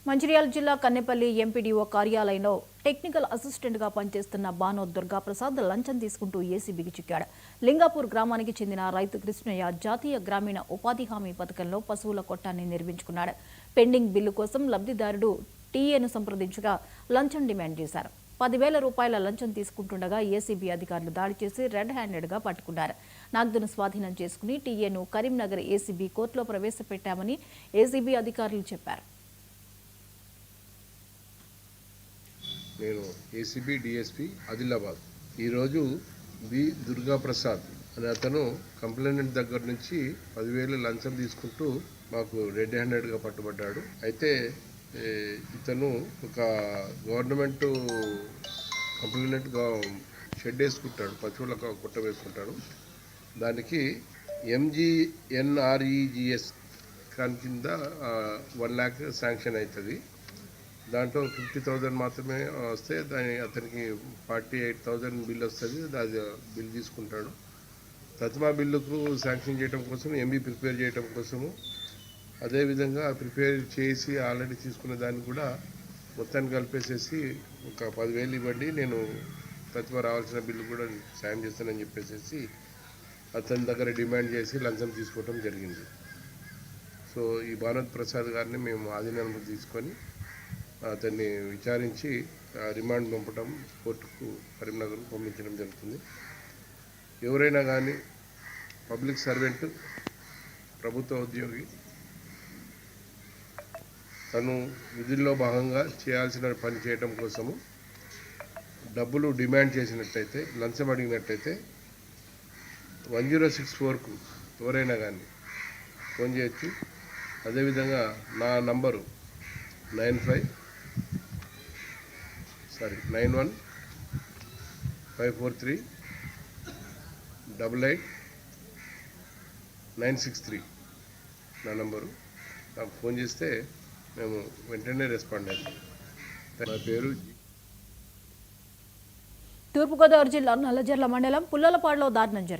మంచిర్యాల జిల్లా కన్నెపల్లి ఎంపీడీఓ కార్యాలయంలో టెక్నికల్ అసిస్టెంట్గా పనిచేస్తున్న బానో దుర్గాప్రసాద్ లంచం తీసుకుంటూ ఏసీబీకి చిక్కాడు. లింగాపూర్ గ్రామానికి చెందిన రైతు కృష్ణయ్య జాతీయ గ్రామీణ ఉపాధి హామీ పథకంలో పశువుల కొట్టాన్ని నిర్మించుకున్నాడు. పెండింగ్ బిల్లు కోసం లబ్ధిదారుడు టీఏను సంప్రదించగా లంచం డిమాండ్ చేశారు. 10,000 రూపాయల లంచం తీసుకుంటుండగా ఏసీబీ అధికారులు దాడి చేసి రెడ్ హ్యాండెడ్గా పట్టుకున్నారు. నగదును స్వాధీనం చేసుకుని టీఏను కరీంనగర్ ఏసీబీ కోర్టులో ప్రవేశపెట్టామని ఏసీబీ అధికారులు చెప్పారు. నేను ఏసీబీ డిఎస్పీ ఆదిలాబాద్. ఈరోజు బి దుర్గాప్రసాద్ అనే అతను కంప్లైంట్ దగ్గర నుంచి 10,000 లంచం తీసుకుంటూ మాకు రెడ్ హ్యాండెడ్గా పట్టుబడ్డాడు. అయితే ఇతను ఒక గవర్నమెంట్ కంప్లైంట్గా షెడ్ వేసుకుంటాడు, పశువుల కొట్ట వేసుకుంటాడు. దానికి MGNREGS కింద 1 lakh శాంక్షన్ అవుతుంది. దాంట్లో 50,000 మాత్రమే వస్తే అతనికి 48,000 బిల్ వస్తుంది. అది బిల్ తీసుకుంటాడు. తత్మా బిల్లుకు శాంక్షన్ చేయడం కోసం ఎంబీ ప్రిపేర్ చేయడం కోసము, అదేవిధంగా ప్రిపేర్ చేసి ఆల్రెడీ తీసుకున్న దాన్ని కూడా మొత్తాన్ని కలిపేసేసి ఒక 10,000 ఇవ్వండి, నేను తత్మా రావాల్సిన బిల్లు కూడా సాయం చేస్తానని చెప్పేసి అతని దగ్గర డిమాండ్ చేసి లంచం తీసుకోవడం జరిగింది. సో ఈ భానోద్ ప్రసాద్ గారిని మేము ఆధీనంలోకి తీసుకొని అతన్ని విచారించి రిమాండ్ పంపడం, కోర్టుకు కరీంనగర్కు పంపించడం జరుగుతుంది. ఎవరైనా కానీ పబ్లిక్ సర్వెంట్, ప్రభుత్వ ఉద్యోగి తను విధుల్లో భాగంగా చేయాల్సిన పని చేయడం కోసము డబ్బులు డిమాండ్ చేసినట్టయితే, లంచం అడిగినట్టయితే 1064కు ఎవరైనా కానీ ఫోన్ చేయొచ్చు. అదేవిధంగా నా నంబరు 91-543-88-963 నా నంబరు. నాకు ఫోన్ చేస్తే మేము వెంటనే రెస్పాండ్ అవుతాం. నా పేరు తూర్పుగోదావరి జిల్లా నల్లజర్ల మండలం పుల్లలపాడులో దారుణం జరిగింది.